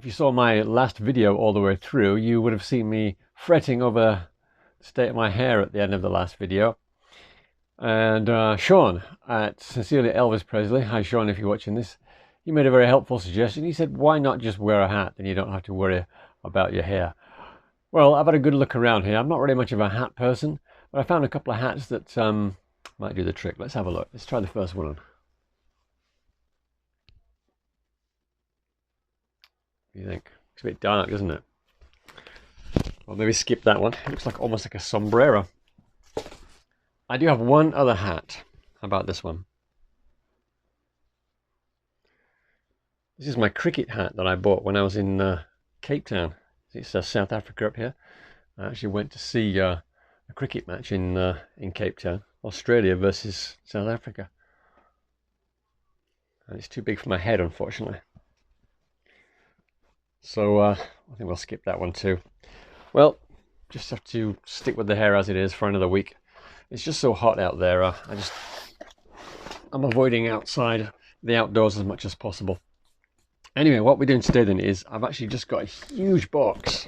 if you saw my last video all the way through, you would have seen me fretting over the state of my hair at the end of the last video. And Sean at Sincerely Elvis Presley, hi Sean if you're watching this, he made a very helpful suggestion. He said, why not just wear a hat, then you don't have to worry about your hair. Well, I've had a good look around here. I'm not really much of a hat person, but I found a couple of hats that might do the trick. Let's have a look. Let's try the first one on. What do you think? It's a bit dark, isn't it? Well, maybe skip that one. It looks like almost like a sombrero. I do have one other hat. How about this one? This is my cricket hat that I bought when I was in Cape Town. It's South Africa up here. I actually went to see a cricket match in Cape Town, Australia versus South Africa. And it's too big for my head, unfortunately. So I think we'll skip that one too. Well, just have to stick with the hair as it is for another week. It's just so hot out there. I'm avoiding the outdoors as much as possible. Anyway, what we're doing today then is I've actually just got a huge box.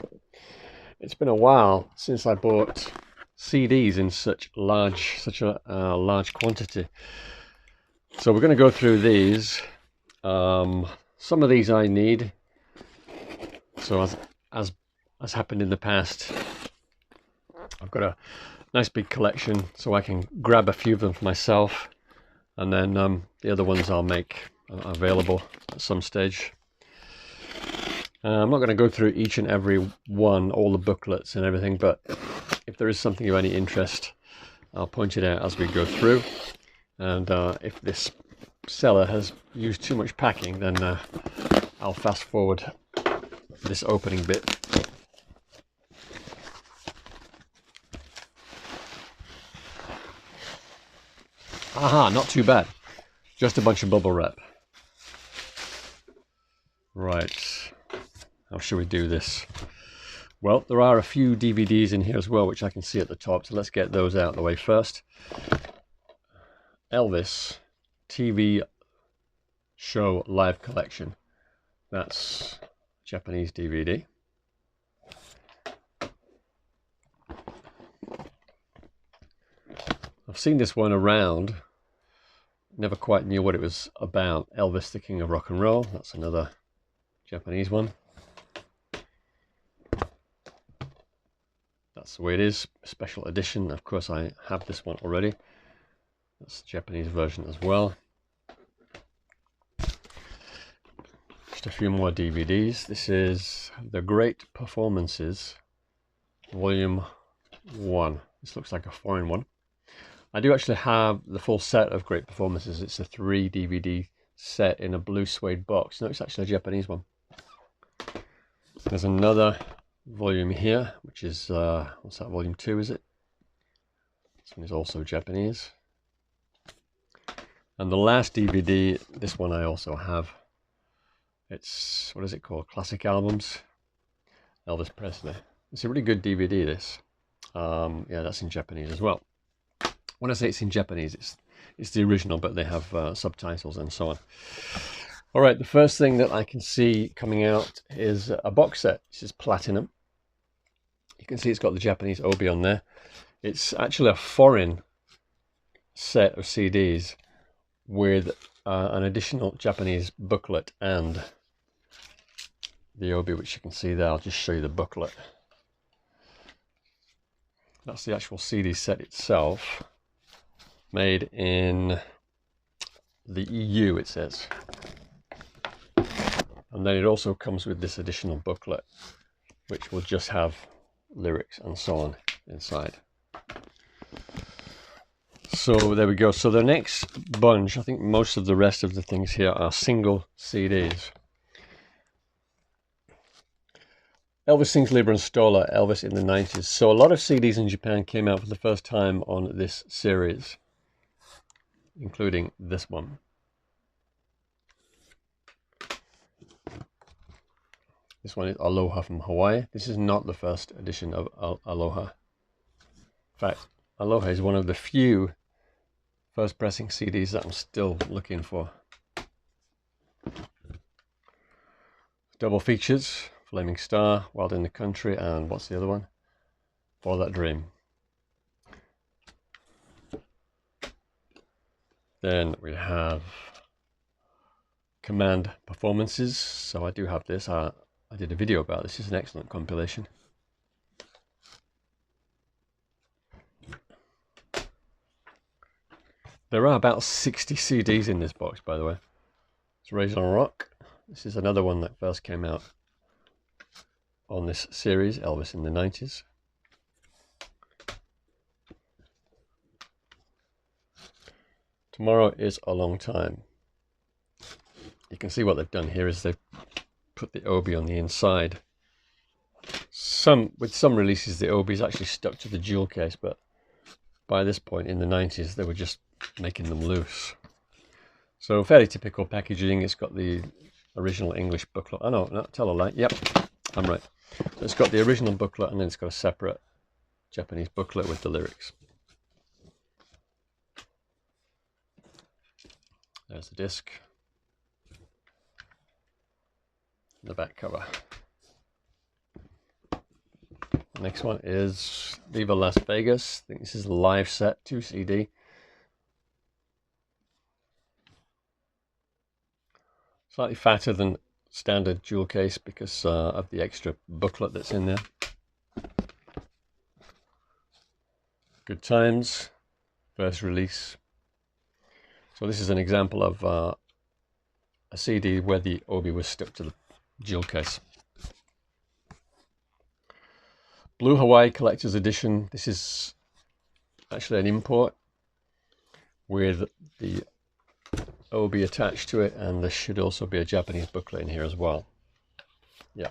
It's been a while since I bought CDs in such a large quantity. So we're going to go through these. Some of these I need. So as happened in the past, I've got a nice big collection, so I can grab a few of them for myself, and then the other ones I'll make available at some stage. I'm not going to go through each and every one, all the booklets and everything, but if there is something of any interest, I'll point it out as we go through. And if this seller has used too much packing, then I'll fast forward this opening bit. Aha, not too bad. Just a bunch of bubble wrap. Right. How should we do this? Well, there are a few DVDs in here as well, which I can see at the top. So let's get those out of the way first. Elvis TV Show Live Collection. That's Japanese DVD. I've seen this one around. Never quite knew what it was about. Elvis, the King of Rock and Roll. That's another Japanese one. That's the way it is. Special edition. Of course, I have this one already. That's the Japanese version as well. Just a few more DVDs. This is The Great Performances, Volume 1. This looks like a foreign one. I do actually have the full set of Great Performances. It's a 3 DVD set in a blue suede box. No, it's actually a Japanese one. There's another volume here, which is, what's that, volume 2, is it? This one is also Japanese. And the last DVD, this one I also have. It's, what is it called? Classic Albums. Elvis Presley. It's a really good DVD, this. Yeah, that's in Japanese as well. When I say it's in Japanese, it's the original, but they have subtitles and so on. All right, the first thing that I can see coming out is a box set. This is Platinum. You can see it's got the Japanese obi on there. It's actually a foreign set of CDs with an additional Japanese booklet and the obi, which you can see there. I'll just show you the booklet. That's the actual CD set itself. Made in the EU, it says. And then it also comes with this additional booklet, which will just have lyrics and so on inside. So there we go. So the next bunch, I think most of the rest of the things here are single CDs. Elvis Sings Liber and Stola, Elvis in the 90s. So a lot of CDs in Japan came out for the first time on this series, including this one. This one is Aloha from Hawaii. This is not the first edition of Aloha. In fact, Aloha is one of the few first pressing CDs that I'm still looking for. Double features, Flaming Star, Wild in the Country, and what's the other one? For That Dream. Then we have Command Performances. So I do have this. I did a video about this. It's an excellent compilation. There are about 60 CDs in this box, by the way. It's Raised on Rock. This is another one that first came out on this series, Elvis in the 90s. Tomorrow is a Long Time. You can see what they've done here is they've put the obi on the inside. With some releases the obi is actually stuck to the jewel case, but by this point in the 90s they were just making them loose. So fairly typical packaging. It's got the original English booklet. Oh no, tell a lie. Yep, I'm right. So it's got the original booklet and then it's got a separate Japanese booklet with the lyrics. There's the disc. The back cover. The next one is Viva Las Vegas. I think this is a live set, 2 CD. Slightly fatter than standard jewel case because of the extra booklet that's in there. Good Times, first release. So this is an example of a CD where the obi was stuck to the jewel case. Blue Hawaii Collector's Edition. This is actually an import with the obi attached to it, and there should also be a Japanese booklet in here as well. Yeah,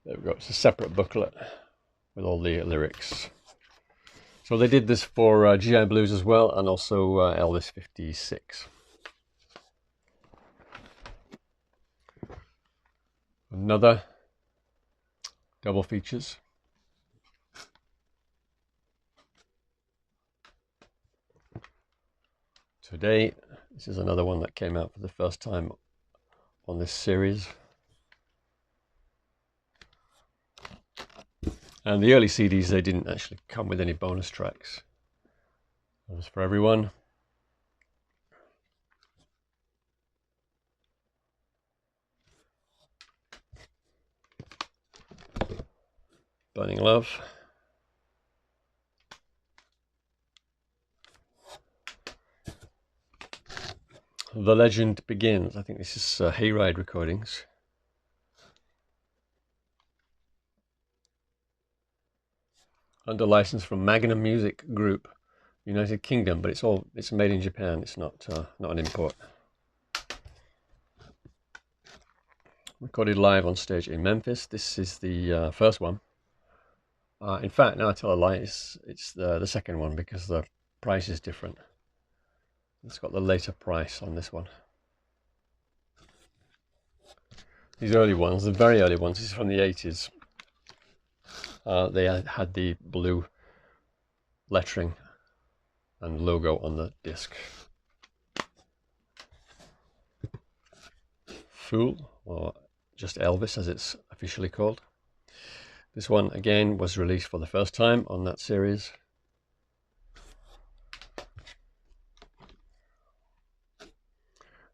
there we go. It's a separate booklet with all the lyrics. So they did this for GI Blues as well, and also Elvis 56. Another double features. Today, this is another one that came out for the first time on this series. And the early CDs, they didn't actually come with any bonus tracks. That was for everyone. Burning Love. The Legend Begins. I think this is Hayride recordings. Under license from Magnum Music Group, United Kingdom, but it's made in Japan. It's not an import. Recorded live on stage in Memphis. This is the first one. In fact, now I tell a lie, it's the second one because the price is different. It's got the later price on this one. These early ones, the very early ones, this is from the 80s. They had the blue lettering and logo on the disc. Fool, or just Elvis as it's officially called. This one again was released for the first time on that series.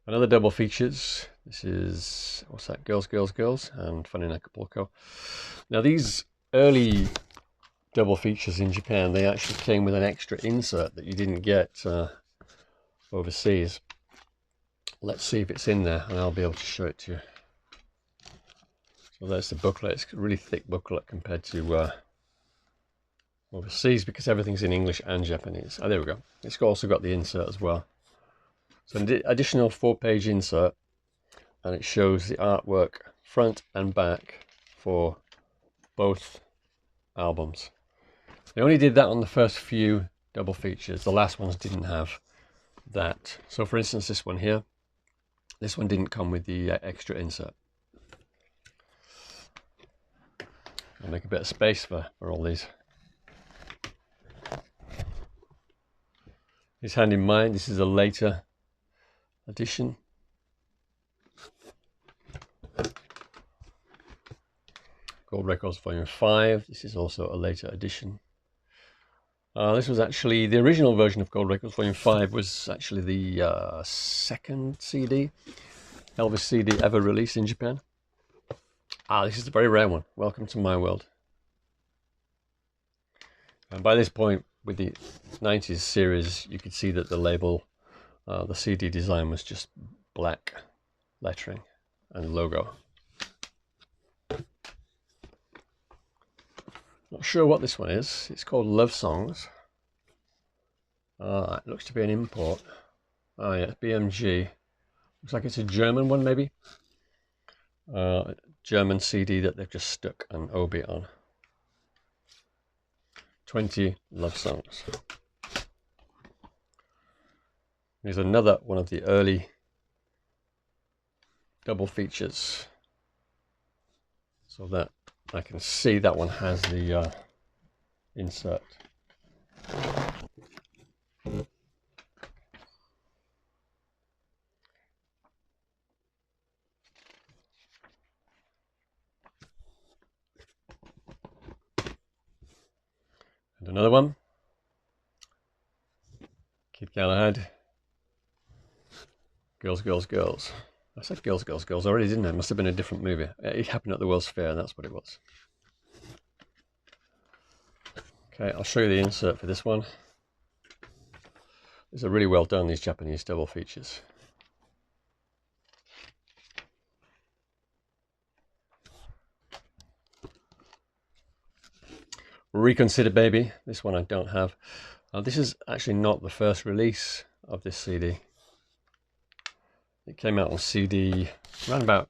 Another double features. This is, what's that? Girls, Girls, Girls and Fun in Acapulco. Now these early double features in Japan, they actually came with an extra insert that you didn't get overseas. Let's see if it's in there and I'll be able to show it to you. So there's the booklet. It's a really thick booklet compared to overseas because everything's in English and Japanese. Oh, there we go. It's also got the insert as well. So an additional 4-page insert, and it shows the artwork front and back for both albums. They only did that on the first few double features. The last ones didn't have that. So for instance, this one here, this one didn't come with the extra insert. I'll make a bit of space for all these. His Hand in Mine, this is a later edition. Gold Records Volume 5. This is also a later edition. This was actually the original version of Gold Records Volume 5 was actually the second CD, Elvis CD, ever released in Japan. This is a very rare one. Welcome to my world. And by this point, with the 90s series, you could see that the label, the CD design was just black lettering and logo. Not sure what this one is. It's called Love Songs. It looks to be an import. Oh yeah, it's BMG. Looks like it's a German one, maybe. German CD that they've just stuck an obi on. 20 love songs. Here's another one of the early double features, so that I can see that one has the insert. And another one, Kid Galahad, Girls, Girls, Girls. I said Girls, Girls, Girls already, didn't I? It must have been a different movie. It happened at the World's Fair, and that's what it was. Okay, I'll show you the insert for this one. These are really well done, these Japanese double features. Reconsider Baby, this one I don't have. This is actually not the first release of this CD. It came out on CD around about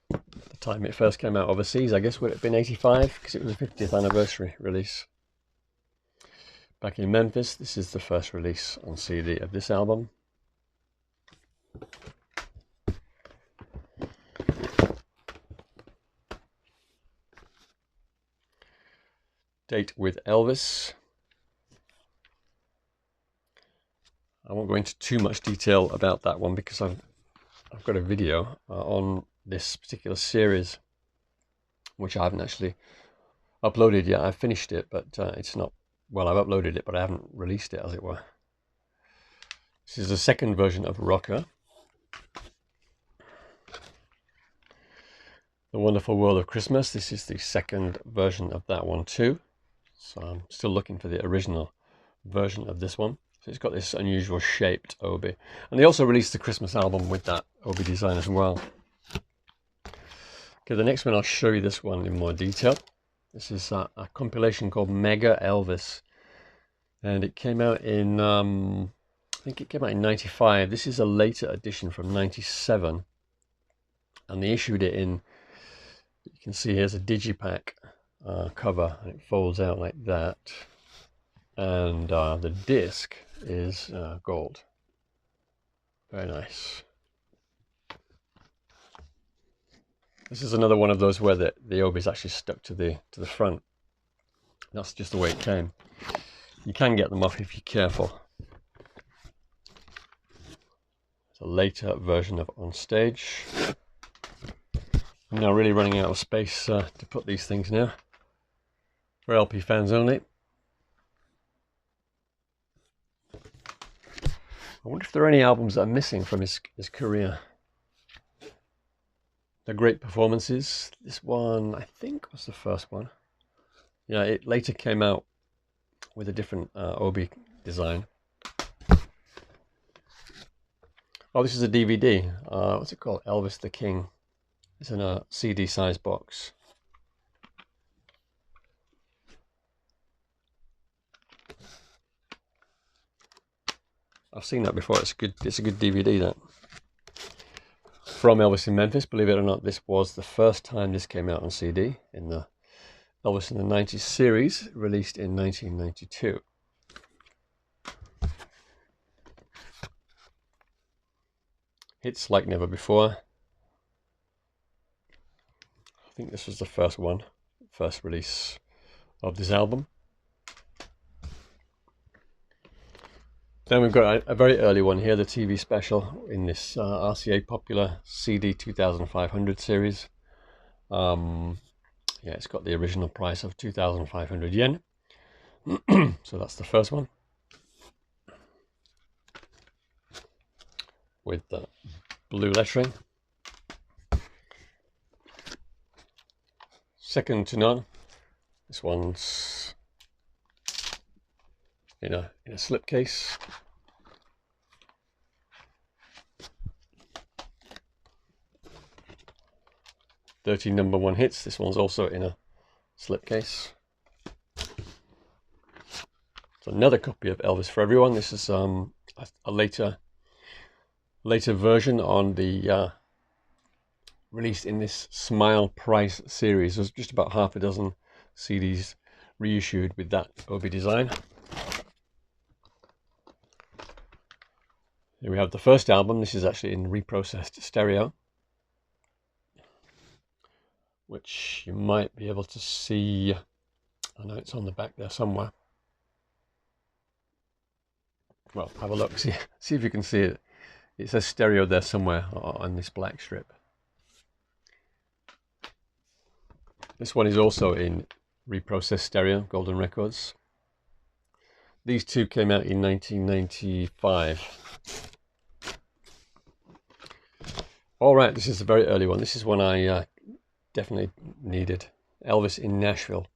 the time it first came out overseas, I guess. Would it have been 85? Because it was the 50th anniversary release. Back in Memphis, this is the first release on CD of this album. Date with Elvis. I won't go into too much detail about that one because I've got a video on this particular series, which I haven't actually uploaded yet. I've finished it, but it's not, well, I've uploaded it, but I haven't released it, as it were. This is the second version of Rocker. The Wonderful World of Christmas. This is the second version of that one too. So I'm still looking for the original version of this one. So it's got this unusual shaped obi. And they also released the Christmas album with that obi design as well. Okay, the next one, I'll show you this one in more detail. This is a compilation called Mega Elvis. And it came out in, I think it came out in 95. This is a later edition from 97. And they issued it in, you can see here's a Digipack cover, and it folds out like that. And the disc is gold. Very nice. This is another one of those where the obi is actually stuck to the front. That's just the way it came. You can get them off if you're careful. It's a later version of On Stage. I'm now really running out of space to put these things now. For LP fans only. I wonder if there are any albums that are missing from his career. They're great performances. This one, I think, was the first one. Yeah, it later came out with a different obi design. Oh, this is a DVD. What's it called? Elvis the King. It's in a CD size box. I've seen that before. It's good. It's a good DVD. That from Elvis in Memphis. Believe it or not, this was the first time this came out on CD in the Elvis in the 90s series, released in 1992. Hits like never before. I think this was the first release of this album. Then we've got a very early one here, the TV special in this RCA Popular CD 2500 series. Yeah, it's got the original price of 2,500 yen. So that's the first one, with the blue lettering. Second to none. This one's in a slipcase. Dirty number one hits. This one's also in a slipcase. It's another copy of Elvis for Everyone. This is a later version on the released in this Smile Price series. There's just about half a dozen CDs reissued with that Obi design. Here we have the first album. This is actually in reprocessed stereo, which you might be able to see. I know it's on the back there somewhere. Well, have a look, see if you can see it. It says stereo there somewhere on this black strip. This one is also in reprocessed stereo, Golden Records. These two came out in 1995. All right, this is a very early one. This is one I definitely needed. Elvis in Nashville.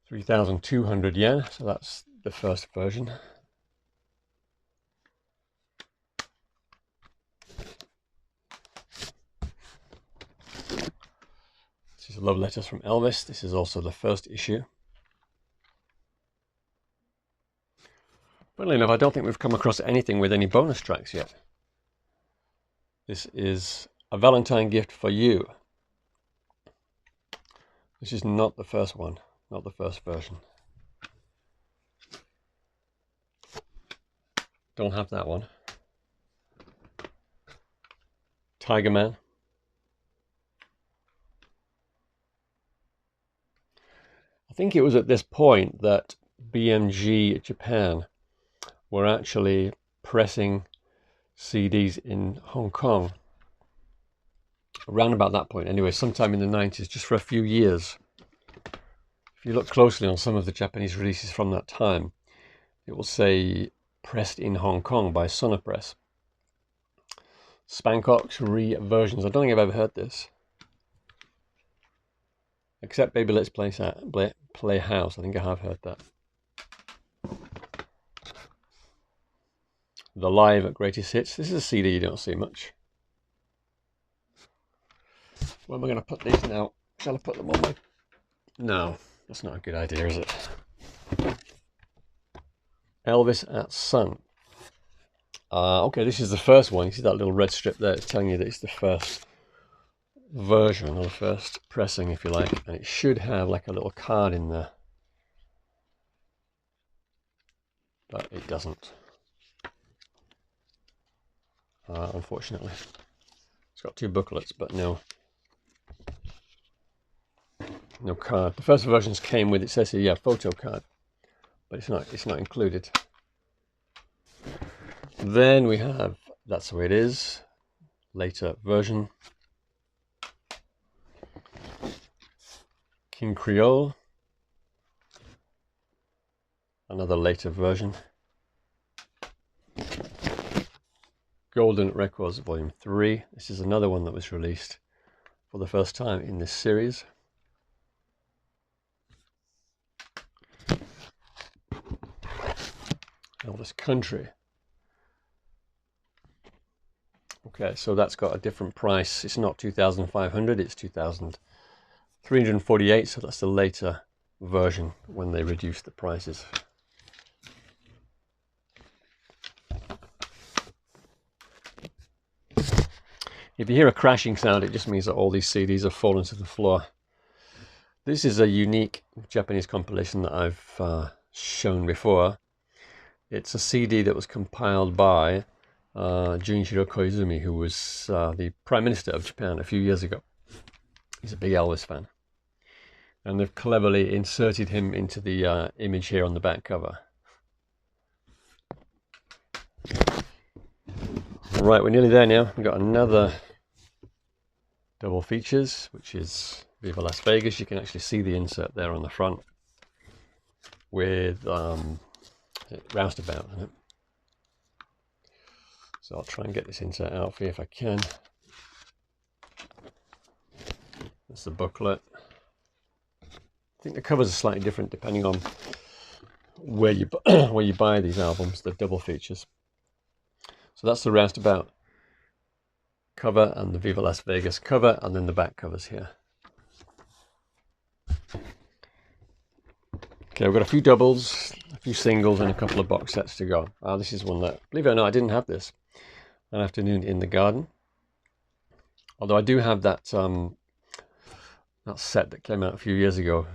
3,200 yen, so that's the first version. This is Love Letters from Elvis. This is also the first issue. Funnily enough, I don't think we've come across anything with any bonus tracks yet. This is A Valentine Gift for You. This is not the first one, not the first version. Don't have that one. Tiger Man. I think it was at this point that BMG Japan were actually pressing CDs in Hong Kong. Around about that point anyway, sometime in the 90s, just for a few years. If you look closely on some of the Japanese releases from that time, it will say pressed in Hong Kong by Sonopress. Spankox re-versions. I don't think I've ever heard this. Except Baby Let's Play House. I think I have heard that. The Live Greatest Hits. This is a CD you don't see much. Where am I going to put these now? Shall I put them on my... No, that's not a good idea, is it? Elvis at Sun. Okay, this is the first one. You see that little red strip there? It's telling you that it's the first version, or the first pressing, if you like. And it should have like a little card in there. But it doesn't. Unfortunately. It's got two booklets, but no card. The first versions came with, it says here, yeah, photo card. But it's not included. Then we have That's the Way It Is, later version. King Creole, another later version. Golden Records Volume 3. This is another one that was released for the first time in this series. Elvis Country. Okay, so that's got a different price. It's not 2,500, it's 2,348, so that's the later version when they reduced the prices. If you hear a crashing sound, it just means that all these CDs have fallen to the floor. This is a unique Japanese compilation that I've shown before. It's a CD that was compiled by Junichiro Koizumi, who was the Prime Minister of Japan a few years ago. He's a big Elvis fan. And they've cleverly inserted him into the image here on the back cover. Right, we're nearly there now. We've got another double features, which is Viva Las Vegas. You can actually see the insert there on the front with roustabout in it. So I'll try and get this insert out for you if I can. That's the booklet. I think the covers are slightly different depending on where you where you buy these albums, the double features. So that's the roustabout cover and the Viva Las Vegas cover, and then the back covers here. Okay, we've got a few doubles, a few singles, and a couple of box sets to go. This is one that, believe it or not, I didn't have this. An Afternoon in the Garden. Although I do have that that set that came out a few years ago,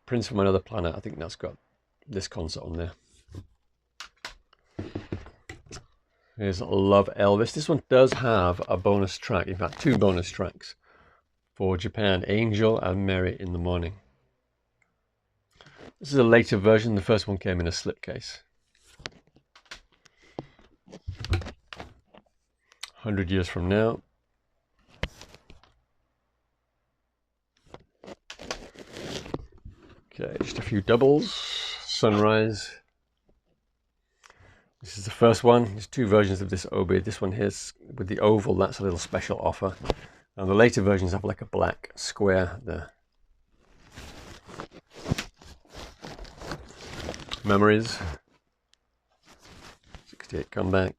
Prince from Another Planet. I think that's got this concert on there. Here's Love Elvis. This one does have a bonus track, in fact 2 bonus tracks for Japan, Angel and Merry in the Morning. This is a later version. The first one came in a slipcase. 100 Years From Now. Okay, just a few doubles. Sunrise. This is the first one. There's 2 versions of this OB. This one here's with the oval. That's a little special offer. And the later versions have like a black square there. Memories. 68 Comeback.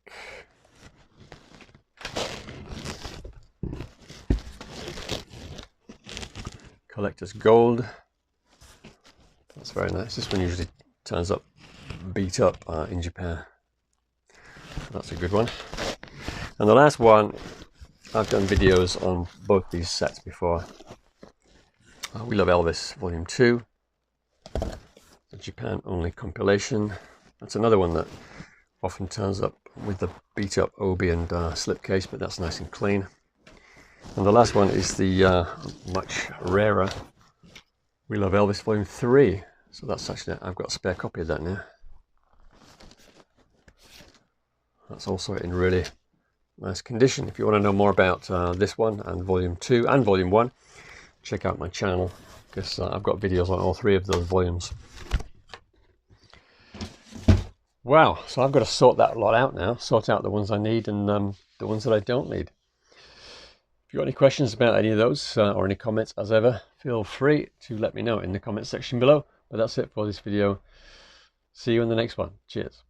Collector's Gold. That's very nice. This one usually turns up beat up in Japan. That's a good one. And the last one, I've done videos on both these sets before. We Love Elvis Volume 2. The Japan only compilation. That's another one that often turns up with the beat up OB and slipcase, but that's nice and clean. And the last one is the much rarer We Love Elvis Volume 3. So that's actually, I've got a spare copy of that now. That's also in really nice condition. If you want to know more about this one and Volume 2 and Volume 1, check out my channel, because I've got videos on all 3 of those volumes. Wow, so I've got to sort that lot out now, sort out the ones I need and the ones that I don't need. If you've got any questions about any of those or any comments, as ever, feel free to let me know in the comment section below. But that's it for this video. See you in the next one. Cheers.